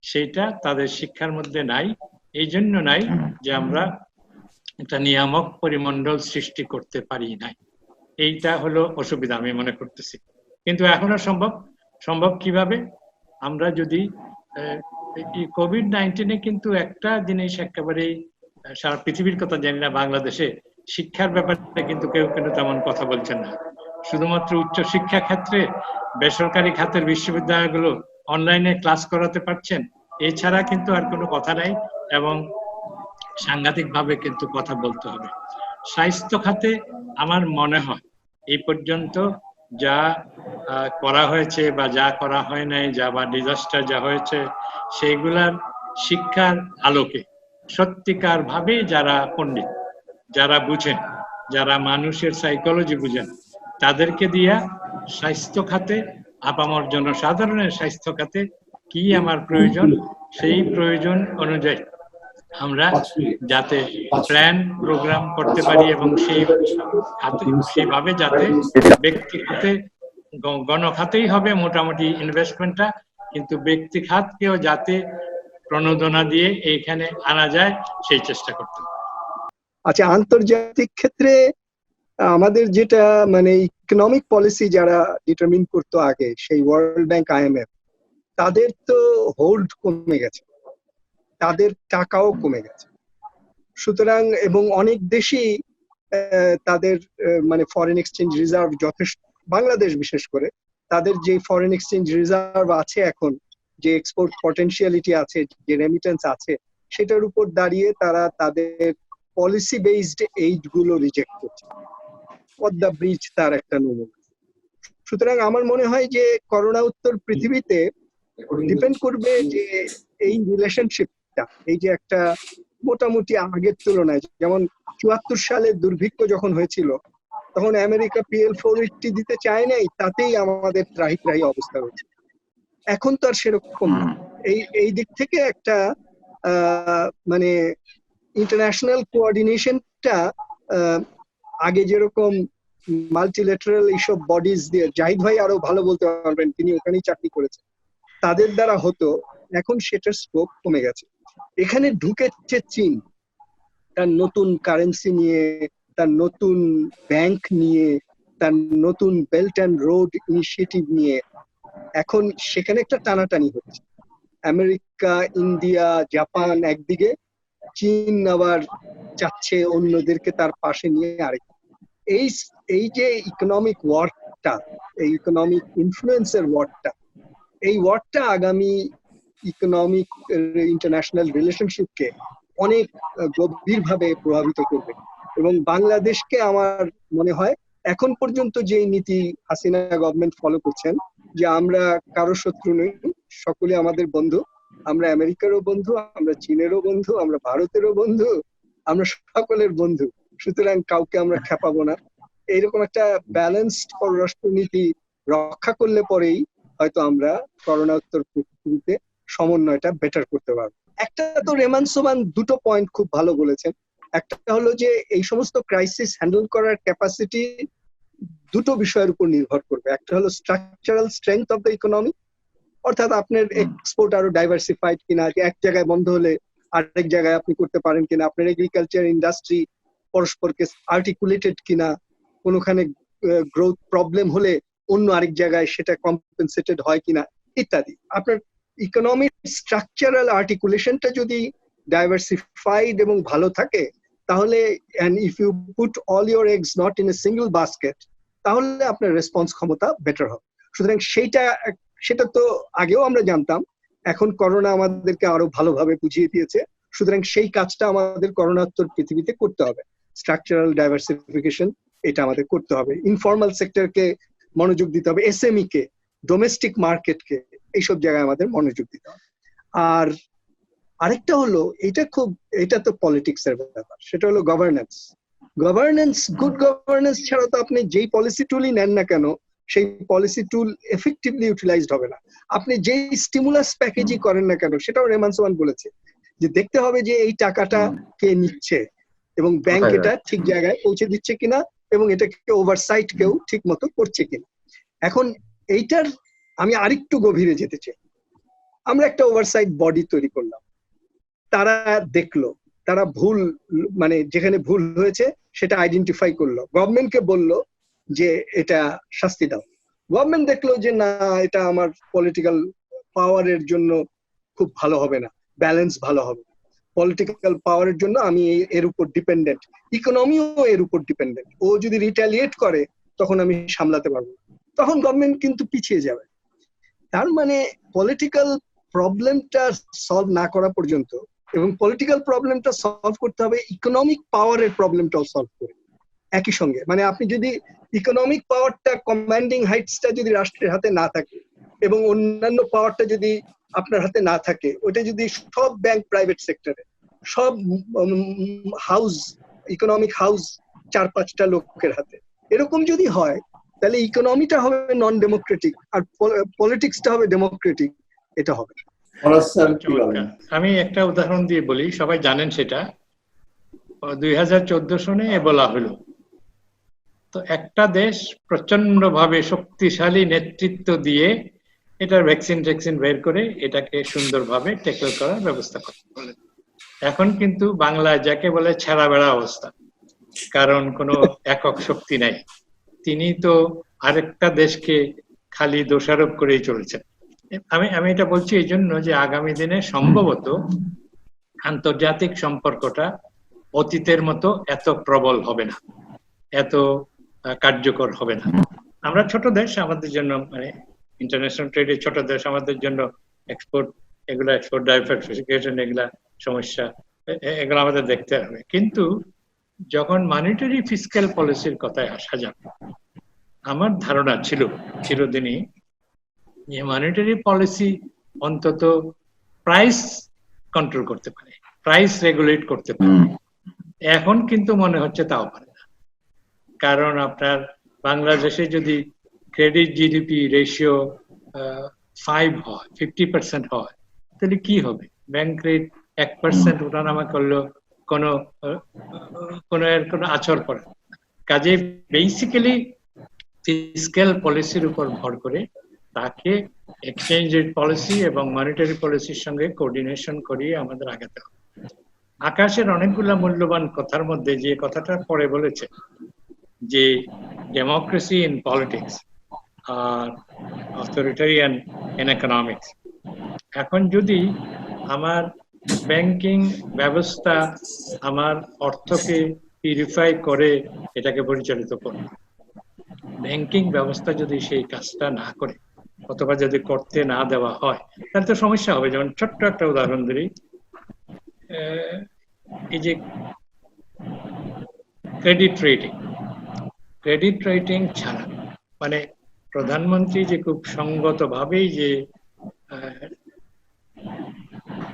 সেইটা তাদের শিক্ষার মধ্যে নাই। এই জন্য নাই যে আমরা একটা নিয়ামক পরিমণ্ডল সৃষ্টি করতে পারি নাই। এইটা হলো অসুবিধা আমি মনে করতেছি। কিন্তু এখনো সম্ভব কিভাবে? আমরা যদি কোভিড-19 কিন্তু একটা জিনিস একেবারেই, সারা পৃথিবীর কথা জানি না, বাংলাদেশে শিক্ষার ব্যাপারে কিন্তু কেউ তেমন কথা বলছেন না। শুধুমাত্র উচ্চ শিক্ষা ক্ষেত্রে বেসরকারি খাতের বিশ্ববিদ্যালয়গুলো অনলাইনে ক্লাস করাতে পারছেন, এছাড়া কিন্তু আর কোনো কথা নাই, এবং সাংঘাতিকভাবে কিন্তু কথা বলতে হবে। স্বাস্থ্য খাতে আমার মনে হয় এই পর্যন্ত যা করা হয়েছে বা যা করা হয় নাই, যা বা ডিজাস্টার যা হয়েছে, সেইগুলার শিক্ষার আলোকে সত্যিকার ভাবে যারা পণ্ডিত, যারা বুঝেন, যারা মানুষের সাইকোলজি বুঝেন, তাদেরকে দিয়া স্বাস্থ্য খাতে, আপামর জনসাধারণের স্বাস্থ্য খাতে কি আমার প্রয়োজন, সেই প্রয়োজন অনুযায়ী আমরা যাতে প্ল্যান প্রোগ্রাম করতে পারি, এবং সেইভাবে যাতে ব্যক্তি খাতে, গণখাতেই হবে মোটামুটি ইনভেস্টমেন্টটা, কিন্তু ব্যক্তি খাতকেও যাতে প্রণোদনা দিয়ে এইখানে আনা যায় সেই চেষ্টা করতে হবে। আচ্ছা, আন্তর্জাতিক ক্ষেত্রে আমাদের যেটা মানে ইকোনমিক পলিসি যারা ডিটারমিন করতো আগে, সেই ওয়ার্ল্ড ব্যাংক, আইএমএফ, তাদের তো হোল্ড কমে গেছে, তাদের টাকাও কমে গেছে। সুতরাং এবং অনেক দেশই তাদের মানে ফরেন এক্সচেঞ্জ রিজার্ভ যথেষ্ট, বাংলাদেশ বিশেষ করে, তাদের যে ফরেন এক্সচেঞ্জ রিজার্ভ আছে এখন, যে এক্সপোর্ট পটেনশিয়ালিটি আছে, যে রেমিটেন্স আছে, সেটার উপর দাঁড়িয়ে তারা তাদের পলিসি বেসড এইড গুলো রিজেক্ট করছে। পদ্মা ব্রিজ তার একটা নমুনা। সুতরাং আমার মনে হয় যে করোনা উত্তর পৃথিবীতে ডিপেন্ড করবে যে এই রিলেশনশিপটা, এই যে একটা মোটামুটি আগের তুলনায়, যেমন ৭৪ সালে দুর্ভিক্ষ যখন হয়েছিল, তখন আমেরিকা PL-480 দিতে চায় নাই, তাতেই আমাদের ত্রাহি ত্রাহি অবস্থা হয়েছে। এখন তো আর সেরকম না। এই দিক থেকে একটা মানে ইন্টারন্যাশনাল কোঅর্ডিনেশনটা আগে যেরকম মাল্টিল্যাটারাল এইসব বডিজ দিয়ে, জাহিদ ভাই আরো ভালো বলতে পারবেন, তিনি ওখানেই চাকরি করেছেন, তাদের দ্বারা হতো, এখন সেটার স্কোপ কমে গেছে। এখানে ঢুকেছে চীন, তার নতুন কারেন্সি নিয়ে, তার নতুন ব্যাংক নিয়ে, তার নতুন বেল্ট অ্যান্ড রোড ইনিশিয়েটিভ নিয়ে। এখন সেখানে একটা টানাটানি হচ্ছে। আমেরিকা, ইন্ডিয়া, জাপান একদিকে, চীন আবার চাচ্ছে অন্যদেরকে তার পাশে নিয়ে আরেক। এই এই যে ইকোনমিক ওয়ারটা, এই ইকোনমিক ইনফ্লুয়েন্সের ওয়ারটা, এই ওয়ারটা আগামী ইকোনমিক ইন্টারন্যাশনাল রিলেশনশিপকে অনেক গভীরভাবে প্রভাবিত করবে। এবং বাংলাদেশকে আমার মনে হয় এখন পর্যন্ত যে নীতি হাসিনা গভর্নমেন্ট ফলো করছেন, যে আমরা কারো শত্রু নই, সকলে আমাদের বন্ধু, আমরা আমেরিকারও বন্ধু, আমরা চীনেরও বন্ধু, আমরা ভারতেরও বন্ধু, আমরা সকলের বন্ধু, সুতরাং কাউকে আমরা খেপাবো না, এইরকম একটা ব্যালেন্সড পররাষ্ট্রনীতি রক্ষা করলে পরেই হয়তো আমরা করোনাোত্তর পৃথিবীতে সমন্বয়টা বেটার করতে পারবো। একটা তো রেমান সোমান দুটো পয়েন্ট খুব ভালো বলেছেন। একটা হলো যে এই সমস্ত ক্রাইসিস হ্যান্ডেল করার ক্যাপাসিটি দুটো বিষয়ের উপর নির্ভর করবে। একটা হলো structural strength of the economy, অর্থাৎ আপনার এক্সপোর্ট আরো ডাইভার্সিফাইড কিনা, এক জায়গায় বন্ধ হলে আরেক জায়গায় আপনি করতে পারেন কিনা, আপনার এগ্রিকালচার ইন্ডাস্ট্রি পরস্পরকে আর্টিকুলেটেড কিনা, কোনোখানে গ্রোথ প্রবলেম হলে অন্য আরেক জায়গায় সেটা কম্পেনসেটেড হয় কিনা ইত্যাদি। আপনার ইকোনমিক স্ট্রাকচারাল আর্টিকুলেশনটা যদি ডাইভার্সিফাইড এবং ভালো থাকে, তাহলে and if you put all your eggs not in a single basket, তাহলে আপনার রেসপন্স ক্ষমতা বেটার হবে। সুতরাং সেটা তো আগেও আমরা জানতাম, এখন করোনা আমাদেরকে আরো ভালোভাবে বুঝিয়ে দিয়েছে। সুতরাং সেই কাজটা আমাদের করোনাোত্তর পৃথিবীতে করতে হবে। স্ট্রাকচারাল ডাইভার্সিফিকেশন এটা আমাদের করতে হবে, ইনফর্মাল সেক্টরকে মনোযোগ দিতে হবে, এসএমই কে, ডোমেস্টিক মার্কেটকে, এইসব জায়গায় আমাদের মনোযোগ দিতে হবে। আর আরেকটা হলো, এটা তো পলিটিক্স এর ব্যাপার, সেটা হলো গভর্নেন্স। গুড গভর্নেন্স ছাড়া তো আপনি যেই পলিসি টুলই নেন না কেন, সেই পলিসি টুল এফেক্টিভলি ইউটিলাইজড হবে না। আপনি যেই স্টিমুলাস প্যাকেজই করেন না কেন, সেটাও রেমান সোয়ান বলেছে যে দেখতে হবে যে এই টাকাটা কে নিচ্ছে এবং ব্যাংক এটা ঠিক জায়গায় পৌঁছে দিচ্ছে কিনা, এবং এটাকে ওভারসাইট কেউ ঠিক মতো করছে কিনা। এখন এইটার আমি আরেকটু গভীরে যেতে চাই। আমরা একটা ওভারসাইট বডি তৈরি করলাম, তারা দেখলো, তারা ভুল, মানে যেখানে ভুল হয়েছে সেটা আইডেন্টিফাই করলো, গভর্নমেন্টকে বললো যে এটা শাস্তি দাও। গভর্নমেন্ট দেখলো যে না, এটা আমার পলিটিক্যাল পাওয়ারের জন্য খুব ভালো হবে না, ব্যালেন্স ভালো হবে, পলিটিক্যাল পাওয়ারের জন্য আমি এর উপর ডিপেন্ডেন্ট, ইকোনমিও এর উপর ডিপেন্ডেন্ট, ও যদি রিটালিয়েট করে তখন আমি সামলাতে পারবো, তখন গভর্নমেন্ট কিন্তু পিছিয়ে যাবে। তার মানে পলিটিক্যাল প্রবলেমটা সলভ না করা পর্যন্ত, এবং পলিটিক্যাল প্রবলেমটা সলভ করতে হবে ইকোনমিক পাওয়ারের প্রবলেমটাও সলভ করে একই সঙ্গে। মানে আপনি যদি ইকোনমিক পাওয়ারটা, কমান্ডিং হাইটসটা যদি রাষ্ট্রের হাতে না থাকে, এবং অন্যান্য পাওয়ারটা যদি আপনার হাতে না থাকে, ওটা যদি সব ব্যাংক প্রাইভেট সেক্টরে, সব হাউস, ইকোনমিক হাউস 4-5টা লোকের হাতে, এরকম যদি হয়, তাহলে ইকোনমিটা হবে নন ডেমোক্রেটিক আর পলিটিক্সটা হবে ডেমোক্রেটিক। এটা হবে। আমি একটা উদাহরণ দিয়ে বলি, সবাই জানেন সেটা। 2014 সনে এবলা হলো, তো একটা দেশ প্রচন্ড ভাবে শক্তিশালী নেতৃত্ব দিয়ে এটার ভ্যাকসিন বের করে এটাকে সুন্দরভাবে ট্যাকল করার ব্যবস্থা করতে বলে। এখন কিন্তু বাংলায় যাকে বলে ছেঁড়া বেড়া অবস্থা, কারণ কোনো একক শক্তি নাই। তিনি তো আরেকটা দেশকে খালি দোষারোপ করেই চলেছেন। আমি এটা বলছি এই জন্য যে আগামী দিনে সম্ভবত আন্তর্জাতিক সম্পর্কটা অতীতের মতো এত প্রবল হবে না, এত কার্যকর হবে না। আমরা ছোট দেশ, আমাদের জন্য মানে ইন্টারন্যাশনাল ট্রেডে ছোট দেশ, আমাদের জন্য এক্সপোর্ট ডাইভার্সিফিকেশন এগুলা সমস্যা, এগুলো আমাদের দেখতে হবে। কিন্তু যখন মনিটারি ফিসক্যাল পলিসির কথায় আসা যাবে, আমার ধারণা ছিল চিরদিনই যে মনিটারি পলিসি অন্তত প্রাইস কন্ট্রোল করতে পারে, প্রাইস রেগুলেট করতে পারে। এখন কিন্তু মনে হচ্ছে তাও পারে না, কারণ আপনার বাংলাদেশে যদি ক্রেডিট জিডিপি রেশিও 5 হয়, 50% হয়, তাহলে কি হবে? ব্যাংক রেট 1% ওঠানামা করলেও কোনো আছর পড়ে। কাজে বেসিক্যালি ফিসক্যাল পলিসির উপর ভর করে তাকে এক্সচেঞ্জ রেট পলিসি এবং মনিটারি পলিসির সঙ্গে কোঅর্ডিনেশন করিয়ে আমাদের আগাতে হবে। আকাশের অনেকগুলা মূল্যবান কথার মধ্যে যে কথাটা পরে বলেছে যে ডেমোক্রেসি ইন পলিটিক্স আর অথরিটারিয়ান ইন ইকোনমিক্স। এখন যদি আমার ব্যাংকিং ব্যবস্থা আমার অর্থকে পিউরিফাই করে এটাকে পরিচালিত করবে। ব্যাংকিং ব্যবস্থা যদি সেই কাজটা না করে অথবা যদি করতে না দেওয়া হয় তাহলে তো সমস্যা হবে। যেমন ছোট্ট একটা উদাহরণ দিই, এই যে ক্রেডিট রেটিং ছাড়া মানে প্রধানমন্ত্রী যে খুব সঙ্গতভাবেই যে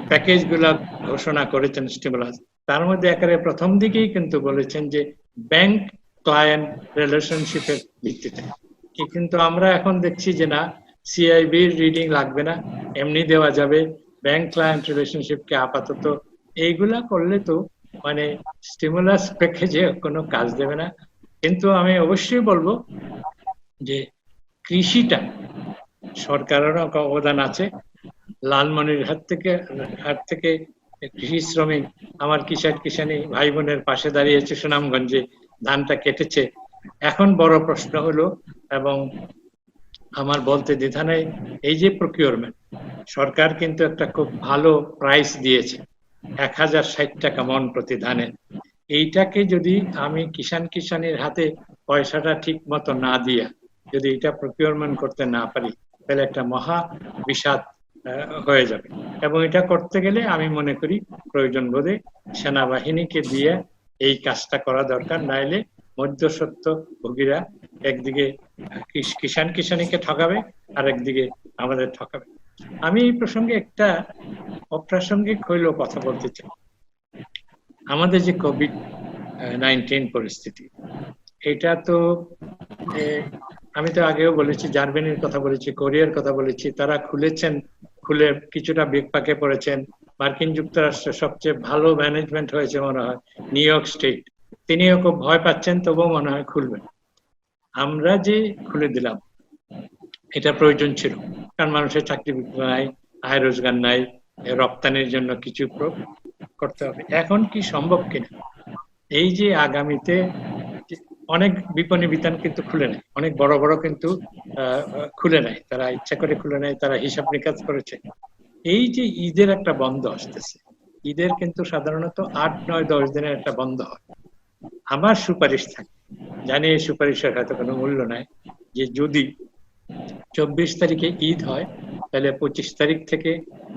প্যাকেজ গুলা ঘোষণা করেছেন স্টিমুলাস, তার মধ্যে একেবারে প্রথম দিকেই কিন্তু বলেছেন যে ব্যাংক ক্লায়েন্ট রিলেশনশিপের ভিত্তিতে। কিন্তু আমরা এখন দেখছি যে না, সিআইবির রিডিং লাগবে না, এমনি দেওয়া যাবে, ব্যাংক ক্লায়েন্ট রিলেশনশিপকে আপাতত এইগুলা করলে তো মানে স্টিমুলাস প্যাকেজে কোনো কাজ দেবে না। কিন্তু আমি অবশ্যই বলবো যে কৃষিটা সরকারেরও অবদান আছে। লালমনিরহাট থেকে কৃষি শ্রমিক আমার কিষানি ভাই বোনের পাশে দাঁড়িয়েছে সুনামগঞ্জে, ধানটা কেটেছে। এখন বড় প্রশ্ন হলো, এবং আমার বলতে দ্বিধা নেই, এই যে প্রকিউরমেন্ট, সরকার কিন্তু একটা খুব ভালো প্রাইস দিয়েছে 1060 টাকা মন প্রতি ধানের। এইটাকে যদি আমি কিষানির হাতে পয়সাটা ঠিক মতো না দিয়া যদি এটা প্রকিউরমেন্ট করতে না পারি তাহলে একটা মহা বিষাদ হয়ে যাবে। এবং এটা করতে গেলে আমি মনে করি প্রয়োজন বোধে সেনাবাহিনীকে দিয়ে এই কাজটা করা দরকার, নাইলে মধ্যস্বত্ব ভোগীরা একদিকে কিষানিকে ঠকাবে আর একদিকে আমাদের ঠকাবে। আমি এই প্রসঙ্গে একটা অপ্রাসঙ্গিক হইলেও কথা বলতে চাই। আমাদের যে কোভিড-19 পরিস্থিতি, এটা তো আমি তো আগেও বলেছি, জার্মানির কথা বলেছি, কোরিয়ার কথা বলেছি, তারা খুলে কিছুটা বিপাকে পড়েছেন। মার্কিন যুক্তরাষ্ট্রের সবচেয়ে ভালো ম্যানেজমেন্ট হয়েছে মনে হয় নিউ ইয়র্ক স্টেট, তিনিও খুব ভয় পাচ্ছেন, তবুও মনে হয় খুলবেন। আমরা যে খুলে দিলাম এটা প্রয়োজন ছিল, কারণ মানুষের চাকরি নাই, আয় রোজগার নাই, রপ্তানির জন্য কিছু করতে হবে। এখন কি সম্ভব কিনা, এই যে আগামীতে অনেক বিপণী বিতান কিন্তু খুলে নেয়, অনেক বড় বড় কিন্তু খুলে নেয়, তারা ইচ্ছা করে খুলে নেয়, তারা হিসাব নিকাশ করেছে। এই যে ঈদের একটা বন্ধ আসতেছে, ঈদের কিন্তু সাধারণত 8, 9, 10 দিনের একটা বন্ধ হয়। আমার সুপারিশ থাকে, জানি এই সুপারিশের হয়তো কোনো মূল্য নাই, যে যদি 24 তারিখে ঈদ হয় তাহলে 25 তারিখ থেকে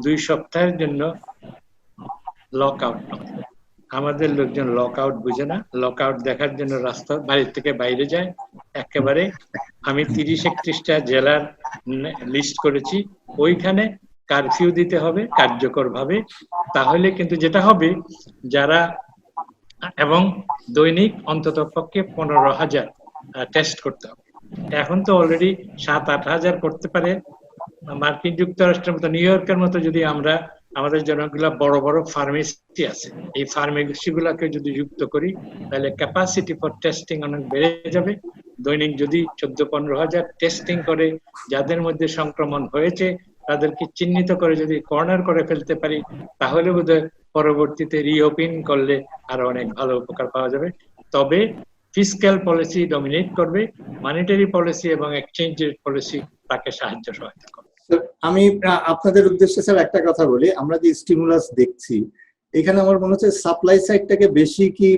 2 সপ্তাহের জন্য লক আউট নয়। আমাদের লোকজন লক আউট বুঝে না, লক আউট দেখার জন্য রাস্তা বাড়ির থেকে বাইরে যায় একেবারে। আমি 30-31টা জেলার লিস্ট করেছি, ওইখানে কারফিউ দিতে হবে কার্যকর ভাবে। তাহলে কিন্তু যেটা হবে, যারা এবং দৈনিক অন্তত পক্ষে 15,000 টেস্ট করতে হবে। এখন তো অলরেডি 7-8 হাজার করতে পারে। মার্কিন যুক্তরাষ্ট্রের মতো, নিউ ইয়র্কের মতো যদি আমরা আমাদের জনগুলা বড় বড় ফার্মেসি আছে, এই ফার্মেসি গুলাকে যদি যুক্ত করি তাহলে ক্যাপাসিটি ফর টেস্টিং অনেক বেড়ে যাবে। দৈনিক যদি 14-15 হাজার টেস্টিং করে যাদের মধ্যে সংক্রমণ হয়েছে তাদেরকে চিহ্নিত করে যদি কর্নার করে ফেলতে পারি, তাহলে বোধহয় পরবর্তীতে রিওপেন করলে আরো অনেক ভালো উপকার পাওয়া যাবে। তবে ফিসক্যাল পলিসি ডমিনেট করবে, মনিটারি পলিসি এবং এক্সচেঞ্জ রেট পলিসি তাকে সহায়তা করবে। আমি আপনাদের উদ্দেশ্যে স্যার একটা কথা বলি, আমরা যে স্টিমুলাস দেখছি এখানে আমার মনে হচ্ছে সাপ্লাই সাইডটাকে বেশি কি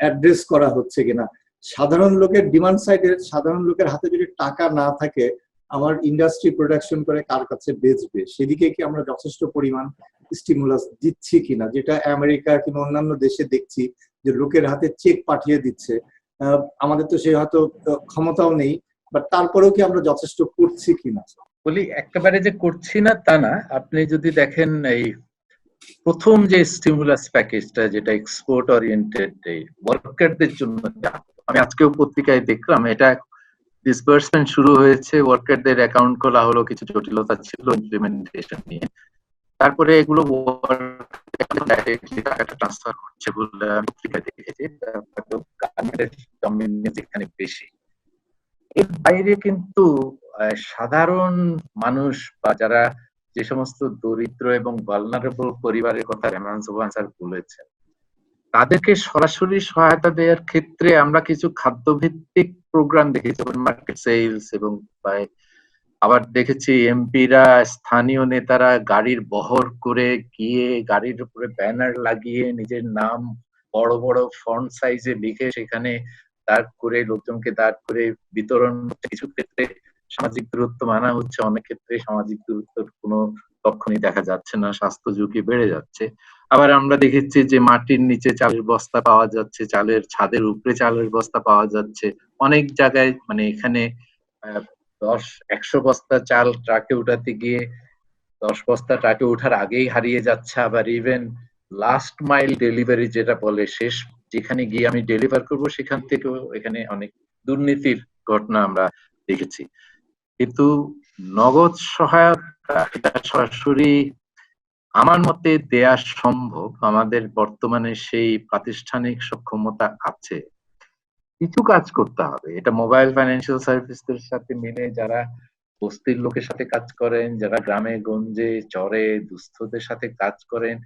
অ্যাড্রেস করা হচ্ছে কিনা। সাধারণ লোকের ডিমান্ড সাইডে, সাধারণ লোকের হাতে যদি টাকা না থাকে, আমার ইন্ডাস্ট্রি প্রোডাকশন করে কার কাছে বেচবে, সেদিকে কি আমরা যথেষ্ট পরিমাণ স্টিমুলাস দিচ্ছি কিনা, যেটা আমেরিকা কিংবা অন্যান্য দেশে দেখছি যে লোকের হাতে চেক পাঠিয়ে দিচ্ছে। আমাদের তো সেই হয়তো ক্ষমতাও নেই, বাট তারপরেও কি আমরা যথেষ্ট করছি কিনা? বলি একেবারে যে করছি না তা না। আপনি যদি দেখেন এই প্রথম যে স্টিমুলাস প্যাকেজটা, যেটা এক্সপোর্ট ওরিয়েন্টেড ওয়ার্কারদের জন্য, আমি আজকেও পত্রিকায় দেখলাম এটা ডিসবার্সমেন্ট শুরু হয়েছে, ওয়ার্কারদের অ্যাকাউন্ট খোলা হলো, কিছু জটিলতা ছিল ইমপ্লিমেন্টেশন নিয়ে, তারপরে এগুলো ডাইরেক্টলি টাকাটা ট্রান্সফার করছে বলে আমি পত্রিকায় দেখেছি। যেখানে বেশি, এর বাইরে কিন্তু সাধারণ মানুষ বা যারা যে সমস্ত দরিদ্র এবং ভালনারেবল পরিবারের কথা রেহমান সোবহান স্যার বলেছেন, তাদেরকে সরাসরি সহায়তা দেওয়ার ক্ষেত্রে আমরা কিছু খাদ্যভিত্তিক প্রোগ্রাম দেখেছি, মার্কেট সেলস, এবং আবার দেখেছি এমপিরা, স্থানীয় নেতারা গাড়ির বহর করে গিয়ে গাড়ির উপরে ব্যানার লাগিয়ে নিজের নাম বড় বড় ফন্ট সাইজে লিখে সেখানে দাঁড় করে লোকজনকে দাঁড় করে বিতরণ, কিছু ক্ষেত্রে সামাজিক দূরত্ব মানা হচ্ছে, অনেক ক্ষেত্রে সামাজিক দূরত্বের কোনো লক্ষণই দেখা যাচ্ছে না, স্বাস্থ্য ঝুঁকি বেড়ে যাচ্ছে। আবার আমরা দেখেছি যে মাটির নিচে চালের বস্তা পাওয়া যাচ্ছে, চালের ছাদের উপরে চালের বস্তা পাওয়া যাচ্ছে অনেক জায়গায়। মানে এখানে 100 বস্তা চাল ট্রাকে উঠাতে গিয়ে 10 বস্তা ট্রাকে ওঠার আগেই হারিয়ে যাচ্ছে। আবার ইভেন লাস্ট মাইল ডেলিভারি যেটা বলে, শেষ যেখানে গিয়ে আমি ডেলিভার করব সেখান থেকেও এখানে অনেক দুর্নীতির ঘটনা আমরা দেখেছি। কিন্তু নগদ সহায়তা এটা সরাসরি আমার মতে দেয়া সম্ভব, আমাদের বর্তমানে সেই প্রাতিষ্ঠানিক সক্ষমতা আছে। কিছু কাজ করতে হবে, এটা মোবাইল ফাইন্যান্সিয়াল সার্ভিসের সাথে মিলে যারা বস্তির লোকের সাথে কাজ করেন, যারা গ্রামে গঞ্জে চরে দুস্থদের সাথে কাজ করেন,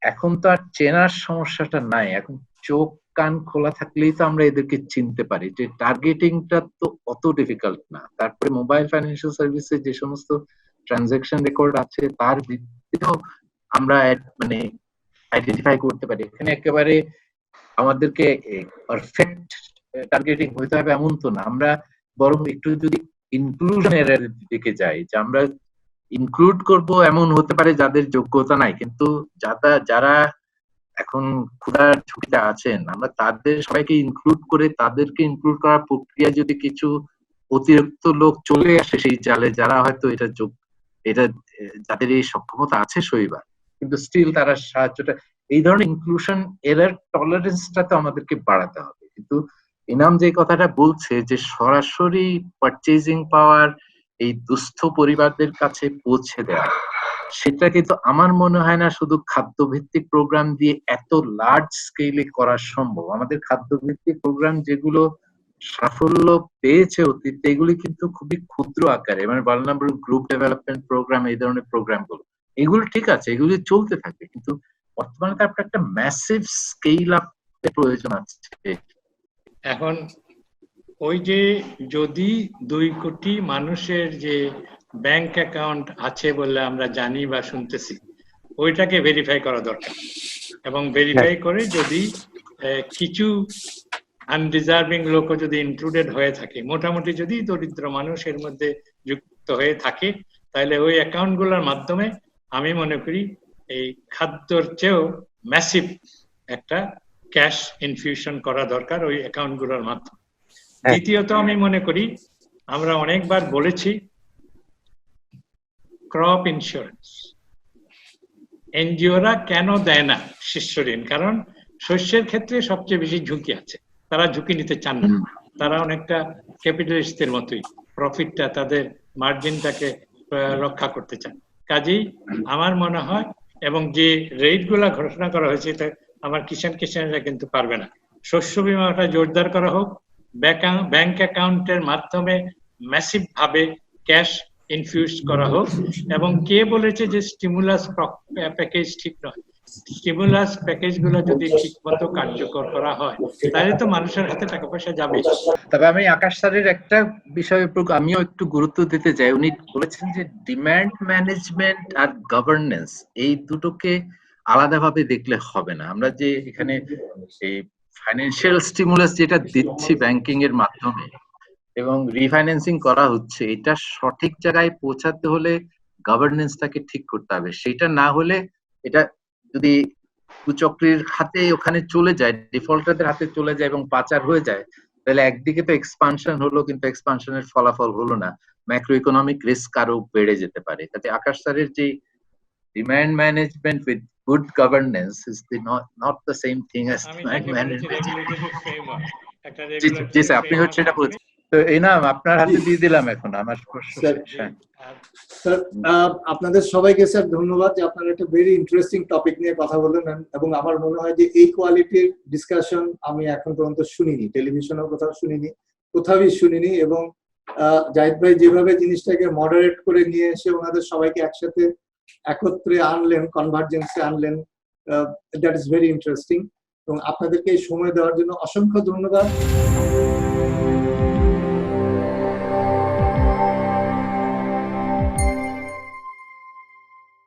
এখন তো আর চেনার সমস্যাটা নাই, এখন চোখ কান খোলা থাকলেই তো আমরা এদেরকে চিনতে পারি, যে টার্গেটিংটা তো অত ডিফিকাল্ট না। তারপরে মোবাইল ফাইন্যান্সিয়াল সার্ভিসে যে সমস্ত ট্রানজাকশন রেকর্ড আছে তার ভিত্তিতেও আমরা মানে আইডেন্টিফাই করতে পারি। এখানে একেবারে আমাদেরকে পারফেক্ট টার্গেটিং হইতে হবে এমন তো না, আমরা বরং একটু যদি ইনক্লুশনের দিকে যাই, যে আমরা ইনক্লুড করব এমন হতে পারে যাদের যোগ্যতা নাই, কিন্তু যারা এখন ক্ষুধার ঝুঁকিতে আছেন, আমরা তাদের সবাইকে ইনক্লুড করে তাদেরকে ইনক্লুড করার প্রক্রিয়া যদি কিছু অতিরিক্ত লোক চলে আসে সেই জালে, যারা হয়তো এটা যাদের এই সক্ষমতা আছে সইবার, কিন্তু স্টিল তারা সাহায্যটা, এই ধরনের ইনক্লুশন এরার টলারেন্সটা তো আমাদেরকে বাড়াতে হবে। কিন্তু ইনাম যে কথাটা বলছে যে সরাসরি পারচেজিং পাওয়ার এই দুস্থ পরিবারদের কাছে পৌঁছে দেওয়া, সেটা কিন্তু আমার মনে হয় না শুধু খাদ্যভিত্তিক প্রোগ্রাম দিয়ে এত লার্জ স্কেলে করা সম্ভব। আমাদের খাদ্যভিত্তিক প্রোগ্রাম যেগুলো সাফল্য পেয়েছে অতীতে, এগুলি কিন্তু খুবই ক্ষুদ্র আকারে, মানে ভালনারেবল গ্রুপ ডেভেলপমেন্ট প্রোগ্রাম, এই ধরনের প্রোগ্রামগুলো, এগুলো ঠিক আছে, এগুলি চলতে থাকবে, কিন্তু বর্তমানে তারপর একটা ম্যাসিভ স্কেল আপ প্রয়োজন আছে। এখন ওই যে যদি 2 কোটি মানুষের যে ব্যাংক অ্যাকাউন্ট আছে বলে আমরা জানি বা শুনতেছি, ওইটাকে ভেরিফাই করা দরকার, এবং ভেরিফাই করে যদি কিছু আনডিজার্ভিং লোকও যদি ইনক্লুডেড হয়ে থাকে, মোটামুটি যদি দরিদ্র মানুষ এর মধ্যে যুক্ত হয়ে থাকে, তাহলে ওই অ্যাকাউন্টগুলোর মাধ্যমে আমি মনে করি এই খাদ্যর চেয়েও ম্যাসিভ একটা ক্যাশ ইনফিউশন করা দরকার ওই অ্যাকাউন্টগুলোর মাধ্যমে। দ্বিতীয়ত আমি মনে করি, আমরা অনেকবার বলেছি ক্রপ ইন্স্যুরেন্স এনজিওরা কেন দেয় না শস্য ঋণ, কারণ শস্যের ক্ষেত্রে সবচেয়ে বেশি ঝুঁকি আছে, তারা ঝুঁকি নিতে চান না, তারা অনেকটা ক্যাপিটালিস্টদের মতোই প্রফিটটা, তাদের মার্জিনটাকে রক্ষা করতে চান। কাজেই আমার মনে হয়, এবং যে রেট গুলা ঘোষণা করা হয়েছে, আমার কিষানরা কিন্তু পারবে না, শস্য বীমাটা জোরদার করা হোক, ব্যাংক অ্যাকাউন্টের মাধ্যমে ম্যাসিভ ভাবে ক্যাশ ইনফিউজ করা হোক। এবং কে বলেছে যে স্টিমুলাস প্যাকেজ ঠিক নয়? স্টিমুলাস প্যাকেজ গুলো যদি ঠিক মতো কার্যকর করা হয়, তাহলে তো মানুষের হাতে টাকা পয়সা যাবে। তবে আমি আকাশ স্যারের একটা বিষয়ের উপর আমিও একটু গুরুত্ব দিতে চাই। উনি বলেছেন যে ডিমান্ড ম্যানেজমেন্ট আর গভর্নেন্স, এই দুটোকে আলাদাভাবে দেখলে হবে না। আমরা যে এখানে এই ফাইন্যান্সিয়াল স্টিমুলাস যেটা দিচ্ছি ব্যাংকিং এর মাধ্যমে এবং রিফাইন্যান্সিং করা হচ্ছে, এটা সঠিক জায়গায় পৌঁছাতে হলে গভর্নেন্সটাকে ঠিক করতে হবে। সেটা না হলে, এটা যদি কুচক্রির হাতে ওখানে চলে যায়, ডিফল্টারদের হাতে চলে যায় এবং পাচার হয়ে যায়, তাহলে একদিকে তো এক্সপানশন হলো, কিন্তু এক্সপানশনের ফলাফল হলো না, ম্যাক্রো ইকোনমিক রিস্ক আরো বেড়ে যেতে পারে। কাজে আকাশ স্যারের যে demand management with good governance is not the same thing as demand management. G sir, আপনি হচ্ছে এটা বলছেন। তো এই নাম আপনার হাতে দিয়ে দিলাম এখন আমার প্রশ্ন। স্যার, আপনাদের সবাইকে স্যার ধন্যবাদ যে আপনারা একটা ভেরি ইন্টারেস্টিং টপিক নিয়ে কথা বললেন, এবং আমার মনে হয় যে এই কোয়ালিটির ডিসকাশন আমি এখন পর্যন্ত শুনিনি, টেলিভিশনেও কোথাও শুনিনি। এবং জাহিদ ভাই যেভাবে জিনিসটাকে মডারেট করে নিয়ে এসে ওনাদের সবাইকে একসাথে একত্রে আনলেন, কনভার্জেন্সে আনলেন, দ্যাট ইজ ভেরি ইন্টারেস্টিং। এবং আপনাদেরকে এই সময় দেওয়ার জন্য অসংখ্য ধন্যবাদ।